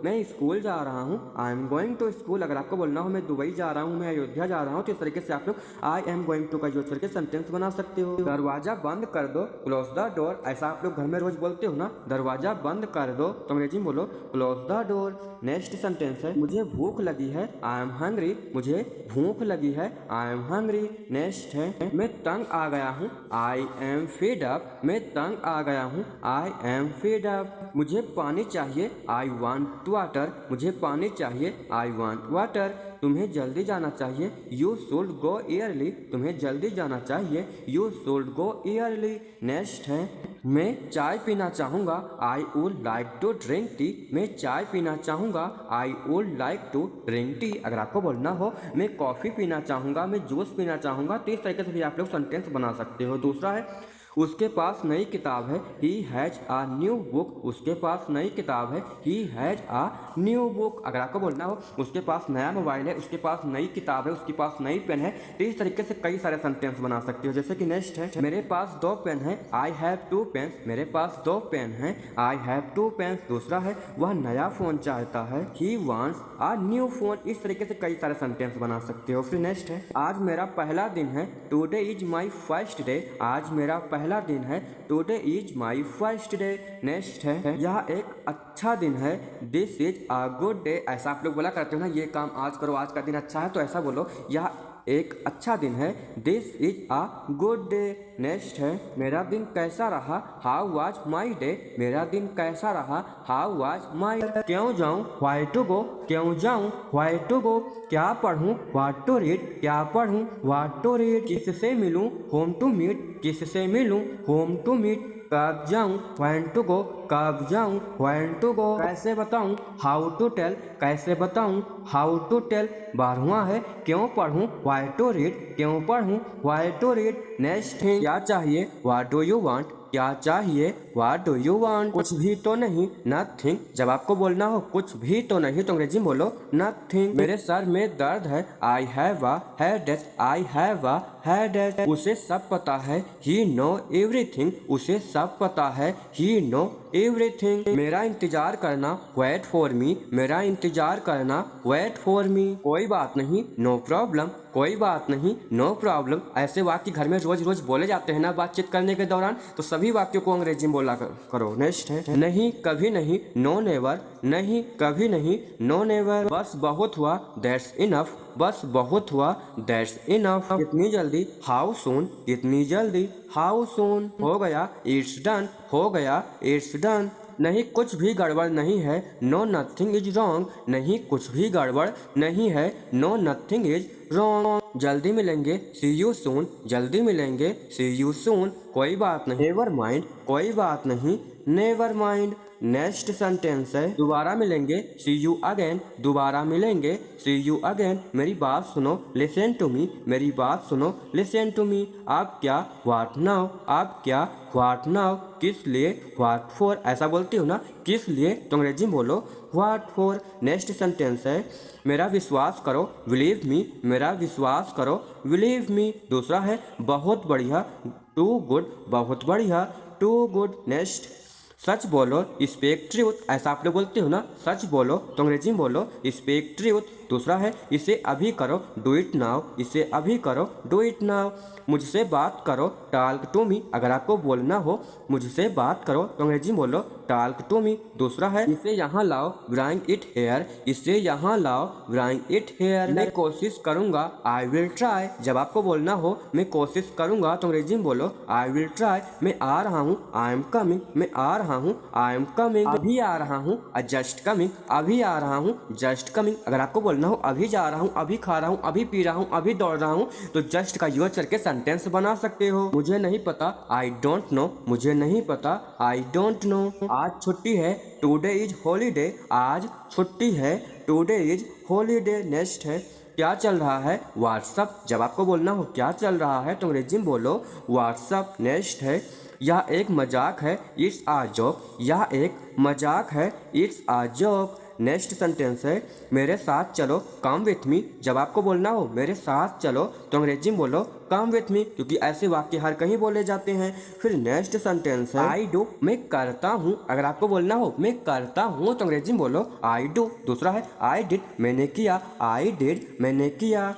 मैं स्कूल जा रहा हूँ, I am going to school. अगर आपको बोलना हो मैं दुबई जा रहा हूँ, मैं अयोध्या जा रहा हूँ, तो इस तरीके से आप लोग आई एम गोइंग टू का यूज करके सेंटेंस बना सकते हो। दरवाजा बंद कर दो, क्लोज द डोर। ऐसा आप लोग घर में रोज बोलते हो ना, दरवाजा बंद कर दो, तो अंग्रेजी में बोलो close the door. Next sentence है मुझे भूख लगी है, आई एम हंग्री। मुझे भूख लगी है, आई एम हंग्री। नेक्स्ट है मैं तंग आ गया हूँ, आई एम फेड अप। मैं तंग आ गया हूँ, आई एम फेड अप। मुझे पानी चाहिए, आई वांट वाटर। मुझे पानी चाहिए, आई वांट वाटर। तुम्हें जल्दी जाना चाहिए, यू शुड गो ईयरली। तुम्हें जल्दी जाना चाहिए, you should go early. Next है मैं चाय पीना चाहूँगा, I would like to drink tea. मैं चाय पीना चाहूँगा, I would like to drink tea. अगर आपको बोलना हो मैं कॉफ़ी पीना चाहूँगा, मैं जूस पीना चाहूँगा, तो इस तरीके से भी आप लोग सेंटेंस बना सकते हो। दूसरा है उसके पास नई किताब है, he has a new book. उसके पास नई किताब है, he has a new book. अगर आपको बोलना हो उसके पास नया मोबाइल है, उसके पास नई किताब है, उसके पास नई पेन है, तो इस तरीके से कई सारे सेंटेंस बना सकते हो। जैसे कि नेक्स्ट है मेरे पास 2 पेन है, आई हैव 2 पेन्स। मेरे पास 2 पेन है, आई हैव 2 पेन्स। दूसरा है वह नया फ़ोन चाहता है, he wants a new phone. इस तरीके से कई सारे सेंटेंस बना सकते हो। फिर नेक्स्ट है आज मेरा पहला दिन है, today is my first day. आज मेरा पहला दिन है, today is my first day. Next है यह एक अच्छा दिन है, this is a good day. ऐसा आप लोग बोला करते हो ना, ये काम आज करो, आज का दिन अच्छा है, तो ऐसा बोलो यह एक अच्छा दिन है, this is a good day. Next है मेरा दिन कैसा रहा, हाउ वाज माई डे। मेरा दिन कैसा रहा, हाउ वाज माई। क्यों जाऊँ, व्हाई टू गो। क्यों जाऊँ, व्हाई टू गो। क्या पढ़ूँ, व्हाट टू रीड। क्या पढ़ूँ, व्हाट टू रीड। किससे मिलूँ, होम टू मीट। किससे मिलूँ, होम टू मीट। कब जाऊँ, व्हेन टू गो। कब जाऊँ, व्हेन टू गो। कैसे बताऊँ, हाउ टू टेल। कैसे बताऊँ, हाउ टू टेल। 12वां है क्यों पढ़ूँ, व्हाई टू रीड। क्यों पढ़ूँ, व्हाई टू रीड। नेक्स्ट है क्या चाहिए, व्हाट डू यू वांट। क्या चाहिए, व्हाट डू यू वांट। कुछ भी तो नहीं, नथिंग। जब आपको बोलना हो कुछ भी तो नहीं, तो अंग्रेजी में बोलो नथिंग। मेरे सर में दर्द है, I have a headache. I have a headache. उसे सब पता है, ही नो एवरीथिंग। उसे सब पता है, ही नो एवरीथिंग। मेरा इंतजार करना, वेट फॉर मी। मेरा इंतजार करना, वेट फॉर मी। कोई बात नहीं, नो प्रॉब्लम। कोई बात नहीं, नो प्रॉब्लम। ऐसे वाक्य घर में रोज रोज बोले जाते हैं ना बातचीत करने के दौरान, तो सभी वाक्यों को अंग्रेजी में बोला करो। नेक्स्ट है नहीं कभी नहीं, नो नेवर। नहीं कभी नहीं, नो नेवर। बस बहुत हुआ, दैट्स इनफ। बस बहुत हुआ, दैट्स इनफ। कितनी जल्दी, हाउ सून। कितनी जल्दी, हाउ सून। हो गया, इट्स डन। हो गया, इट्स डन। नहीं कुछ भी गड़बड़ नहीं है, नो नथिंग इज रॉन्ग। नहीं कुछ भी गड़बड़ नहीं है, नो नथिंग इज रॉन्ग। जल्दी मिलेंगे, सी यू सून। जल्दी मिलेंगे, सी यू सून। कोई बात नहीं, नेवर माइंड। कोई बात नहीं, नेवर माइंड। नेक्स्ट सेंटेंस है दोबारा मिलेंगे, सी यू अगेन। दोबारा मिलेंगे, सी यू अगेन। मेरी बात सुनो, लिसन टू मी। मेरी बात सुनो, लिसन टू मी। आप क्या, व्हाट नाउ। आप क्या, व्हाट नाउ। किस लिए, व्हाट फॉर। ऐसा बोलती हो ना किस लिए, तो अंग्रेजी में बोलो व्हाट फॉर। नेक्स्ट सेंटेंस है मेरा विश्वास करो, बिलीव मी। मेरा विश्वास करो, बिलीव मी। दूसरा है बहुत बढ़िया, टू गुड। बहुत बढ़िया, टू गुड। नेक्स्ट सच बोलो, स्पीक ट्रूथ। ऐसा आप लोग बोलते हो ना सच बोलो, तो अंग्रेजी में बोलो स्पीक ट्रूथ। दूसरा है इसे अभी करो, डू इट नाउ। इसे अभी करो, डू इट नाउ। मुझसे बात करो, टॉक टू मी। अगर आपको बोलना हो मुझसे बात करो, तो अंग्रेजी में बोलो टॉक टू मी। दूसरा है इसे यहाँ लाओ, ब्रिंग इट हेयर। इसे यहाँ लाओ, ब्रिंग इट हेयर। मैं कोशिश करूँगा, आई विल ट्राई। जब आपको बोलना हो मैं कोशिश करूँगा, तो अंग्रेजी में बोलो आई विल ट्राई। मैं आ रहा हूँ, आई एम कमिंग। मैं आ रहा हूँ, आई एम कमिंग। अभी आ रहा हूँ, जस्ट कमिंग। अभी आ रहा हूँ, जस्ट कमिंग। अगर आपको बोलना हो अभी जा रहा हूँ, अभी खा रहा हूँ, अभी पी रहा हूँ, अभी दौड़ रहा हूँ, तो जस्ट का यूज करके सेंटेंस बना सकते हो। मुझे नहीं पता, आई डोंट नो। मुझे नहीं पता, आई डोंट नो। आज छुट्टी है, टुडे इज हॉलीडे। आज छुट्टी है, टुडे इज हॉलीडे। नेक्स्ट है क्या चल रहा है, व्हाट्सअप। जब आपको बोलना हो क्या चल रहा है, तो अंग्रेजी में बोलो व्हाट्सअप। नेक्स्ट है यह एक मजाक है, इट्स आ जोक। यह एक मजाक है, it's a joke. Next sentence है मेरे साथ चलो कम विथ मी। जब आपको बोलना हो मेरे साथ चलो तो अंग्रेजी में बोलो कम विथ मी, क्योंकि ऐसे वाक्य हर कहीं बोले जाते हैं। फिर नेक्स्ट सेंटेंस है आई डू, मैं करता हूँ। अगर आपको बोलना हो मैं करता हूँ तो अंग्रेजी में बोलो आई डू। दूसरा है आई डिड, मैंने किया। आई डिड, मैंने किया।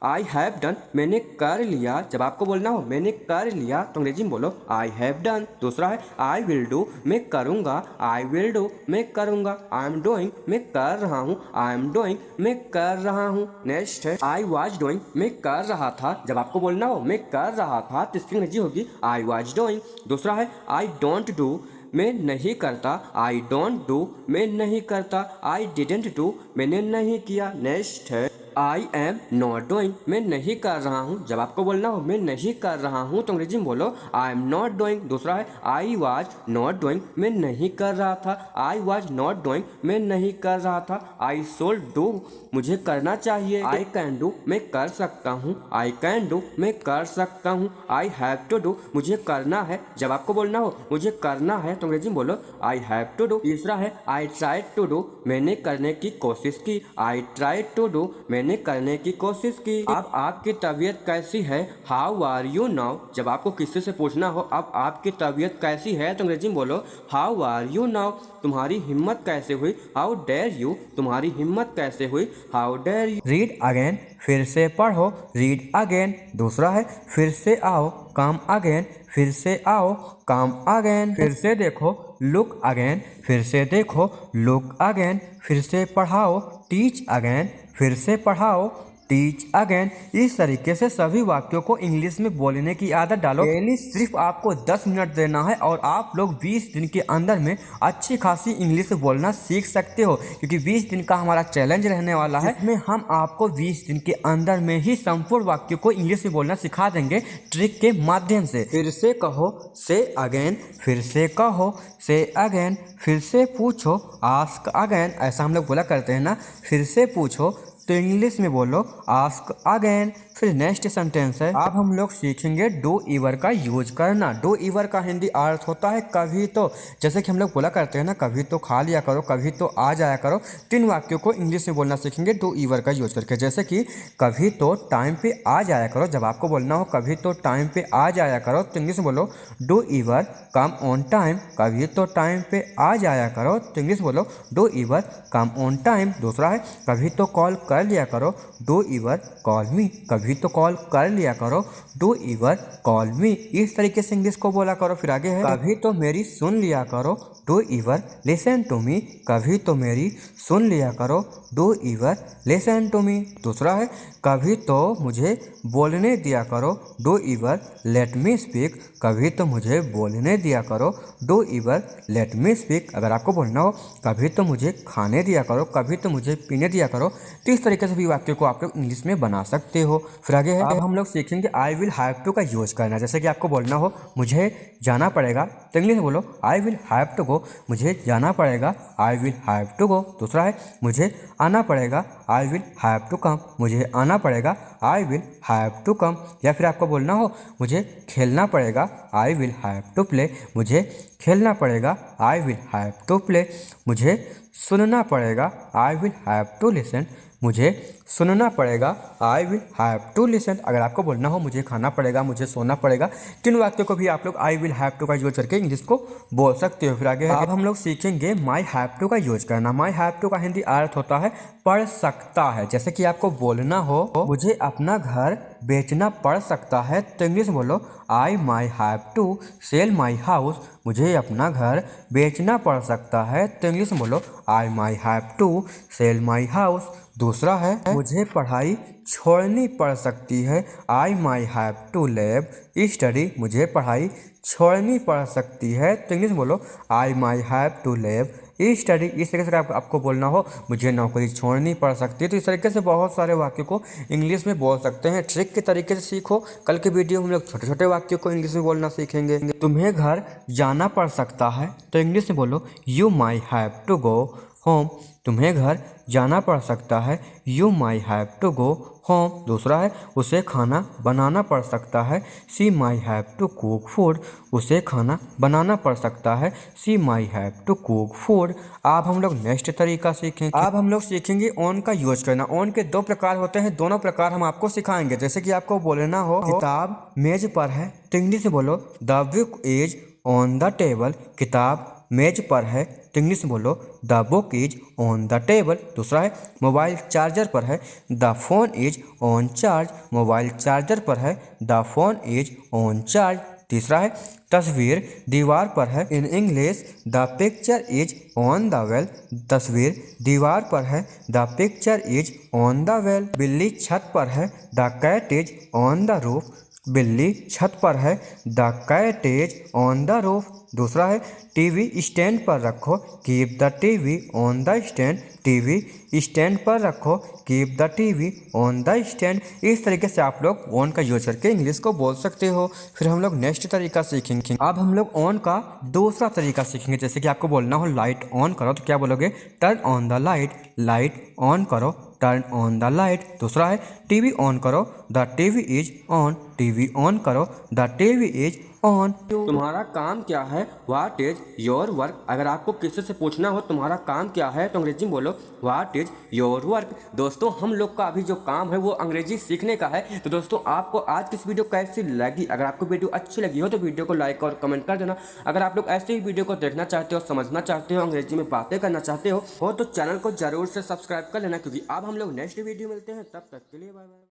आई हैव डन, मैंने कर लिया। जब आपको बोलना हो मैंने कर लिया तो अंग्रेजी में बोलो आई हैव डन। दूसरा है आई विल डू, मैं करूँगा। आई विल डू, मैं करूँगा। आई एम डूइंग, मैं कर रहा हूँ। आई एम डूइंग, मैं कर रहा हूँ। नेक्स्ट है आई वॉज डूइंग, मैं कर रहा था। जब आपको बोलना हो मैं कर रहा था तो इसकी अंग्रेजी होगी आई वॉज डूइंग। दूसरा है आई डोंट डू, मैं नहीं करता। आई डोंट डू, मैं नहीं करता। आई डिडेंट डू, मैंने नहीं किया। नेक्स्ट है आई एम नॉट डूइंग, मैं नहीं कर रहा हूँ। जब आपको बोलना हो मैं नहीं कर रहा हूँ तो अंग्रेजी में बोलो आई एम नॉट डूइंग। दूसरा है आई वाज नॉट डूइंग, मैं नहीं कर रहा था। आई वाज नॉट डूइंग, मैं नहीं कर रहा था। आई शुड डू, मुझे करना चाहिए। आई कैन डू, मैं कर सकता हूँ। आई कैन डू, मैं कर सकता हूँ। आई हैव टू डू, मुझे करना है। जब आपको बोलना हो मुझे करना है तो अंग्रेजी में बोलो आई हैव टू डू। तीसरा है आई ट्राइड टू डू, मैंने करने की कोशिश की। आई ट्राइड टू डू, मैंने करने की कोशिश की। अब आपकी तबीयत कैसी है, हाउ आर यू नाउ। जब आपको किसी से पूछना हो अब आपकी तबीयत कैसी है तो अंग्रेजी में बोलो हाउ आर यू नाउ। तुम्हारी हिम्मत कैसे हुई, हाउ डेयर यू, तुम्हारी हिम्मत कैसे हुई, how dare you. Read again, फिर से पढ़ो। Read again. दूसरा है फिर से आओ, कम अगेन, फिर से आओ, कम अगेन। फिर से देखो, लुक अगेन, फिर से देखो, लुक अगेन। फिर से पढ़ाओ, टीच अगेन, फिर से पढ़ाओ, टीच अगेन। इस तरीके से सभी वाक्यों को इंग्लिश में बोलने की आदत डालो। डेली सिर्फ आपको 10 मिनट देना है और आप लोग 20 दिन के अंदर में अच्छी खासी इंग्लिश बोलना सीख सकते हो, क्योंकि 20 दिन का हमारा चैलेंज रहने वाला है, जिसमें हम आपको 20 दिन के अंदर में ही संपूर्ण वाक्यों को इंग्लिश में बोलना सिखा देंगे ट्रिक के माध्यम से। फिर से कहो, से अगेन, फिर से कहो, से अगेन। फिर से पूछो, आस्क अगेन। ऐसा हम लोग बोला करते हैं ना, फिर से पूछो तो इंग्लिश में बोलो आस्क अगेन। फिर नेक्स्ट सेंटेंस है अब हम लोग सीखेंगे डू इवर का यूज करना। डू इवर का हिंदी अर्थ होता है कभी तो। जैसे कि हम लोग बोला करते हैं ना, कभी तो खा लिया करो, कभी तो आ जाया करो। 3 वाक्यों को इंग्लिश में बोलना सीखेंगे डू इवर का यूज करके। जैसे कि कभी तो टाइम पे आ जाया करो। जब आपको बोलना हो कभी तो टाइम पे आ जाया करो तो इंग्लिश में बोलो डू इवर कम ऑन टाइम। कभी तो टाइम पे आ जाया करो तो इंग्लिश बोलो डू इवर कम ऑन टाइम। दूसरा है कभी तो कॉल कर लिया करो, डू इवर कॉल मी। कभी तो कॉल कर लिया करो, डू इवर कॉल मी। इस तरीके से इंग्लिश को बोला करो। फिर आगे है कभी तो मेरी सुन लिया करो, do ever listen to me. कभी तो मेरी सुन लिया करो, do ever listen to me. दूसरा है कभी तो मुझे बोलने दिया करो, do ever let me speak. कभी तो मुझे बोलने दिया करो, do ever let me speak. अगर आपको बोलना हो कभी तो मुझे खाने दिया करो, कभी तो मुझे पीने दिया करो, तो इस तरीके से भी वाक्य को आप लोग इंग्लिश में बना सकते हो। फिर आगे है अब हम लोग सीखेंगे आई विल हैव टू का यूज करना। जैसे कि आपको बोलना हो मुझे जाना पड़ेगा तो इंग्लिश में बोलो I will have to go. मुझे जाना पड़ेगा, I will have to go. दूसरा है मुझे आना पड़ेगा, I will have to come. मुझे आना पड़ेगा, I will have to come. या फिर आपको बोलना हो मुझे खेलना पड़ेगा, I will have to play. मुझे खेलना पड़ेगा, I will have to play. मुझे सुनना पड़ेगा, I will have to listen. मुझे सुनना पड़ेगा, I will have to listen. अगर आपको बोलना हो मुझे खाना पड़ेगा, मुझे सोना पड़ेगा, 3 वाक्यों को भी आप लोग आई विल हैव टू का यूज करके इंग्लिश को बोल सकते हो। फिर आगे अब हम लोग सीखेंगे माई हैव टू का यूज करना। माई हैव टू का हिंदी अर्थ होता है पड़ सकता है। जैसे कि आपको बोलना हो मुझे अपना घर बेचना पड़ सकता है तो इंग्लिश में बोलो I may have to sell my house. मुझे अपना घर बेचना पड़ सकता है तो इंग्लिश में बोलो I may have to sell my house. दूसरा है मुझे पढ़ाई छोड़नी पड़ सकती है, I may have to leave study. मुझे पढ़ाई छोड़नी पड़ सकती है तो इंग्लिश में बोलो I may have to leave study. इस तरीके से आपको बोलना हो मुझे नौकरी छोड़नी पड़ सकती है। तो इस तरीके से बहुत सारे वाक्यों को इंग्लिश में बोल सकते हैं। ट्रिक के तरीके से सीखो। कल के वीडियो में हम लोग छोटे छोटे वाक्यों को इंग्लिश में बोलना सीखेंगे। तुम्हें घर जाना पड़ सकता है तो इंग्लिश में बोलो you may have to go home, तुम्हें घर जाना पड़ सकता है। You may have to go home. दूसरा है उसे खाना बनाना पड़ सकता है। She may have to cook food, उसे खाना बनाना पड़ सकता है। She may have to cook food. अब हम लोग नेक्स्ट तरीका सीखेंगे। अब हम लोग सीखेंगे ऑन का यूज करना। ऑन के दो प्रकार होते हैं, दोनों प्रकार हम आपको सिखाएंगे। जैसे कि आपको बोलना हो किताब मेज पर है, तो इंग्लिश में बोलो the book is on the table. किताब मेज पर है, तो इंग्लिश में बोलो the book is on the table. दूसरा है मोबाइल चार्जर पर है, the phone is on charge. Mobile charger पर है, the phone is on charge. तीसरा है तस्वीर दीवार पर है, in English the picture is on the well. तस्वीर दीवार पर है, the picture is on the well. बिल्ली छत पर है, the cat is on the roof. बिल्ली छत पर है, the cat is on the roof. दूसरा है टीवी स्टैंड पर रखो, keep the TV on the stand. TV stand पर रखो, keep the TV on the stand. इस तरीके से आप लोग ऑन का यूज करके इंग्लिश को बोल सकते हो। फिर हम लोग नेक्स्ट तरीका सीखेंगे। अब हम लोग ऑन का दूसरा तरीका सीखेंगे। जैसे कि आपको बोलना हो लाइट ऑन करो, तो क्या बोलोगे turn on the light. Light on करो, टर्न ऑन द लाइट। दूसरा है टीवी ऑन करो, the TV is on. TV on करो, द टीवी इज ऑन। तुम्हारा काम क्या है, व्हाट इज योर वर्क। अगर आपको किसी से पूछना हो तुम्हारा काम क्या है, तो अंग्रेजी में बोलो व्हाट इज योर वर्क। दोस्तों हम लोग का अभी जो काम है वो अंग्रेजी सीखने का है। तो दोस्तों आपको आज की इस वीडियो कैसी लगी? अगर आपको वीडियो अच्छी लगी हो तो वीडियो को लाइक और कमेंट कर देना। अगर आप लोग ऐसे ही वीडियो को देखना चाहते हो, समझना चाहते हो, अंग्रेजी में बातें करना चाहते हो तो चैनल को जरूर से सब्सक्राइब कर लेना, क्योंकि अब हम लोग नेक्स्ट वीडियो मिलते हैं। तब तक के लिए बाय बाय।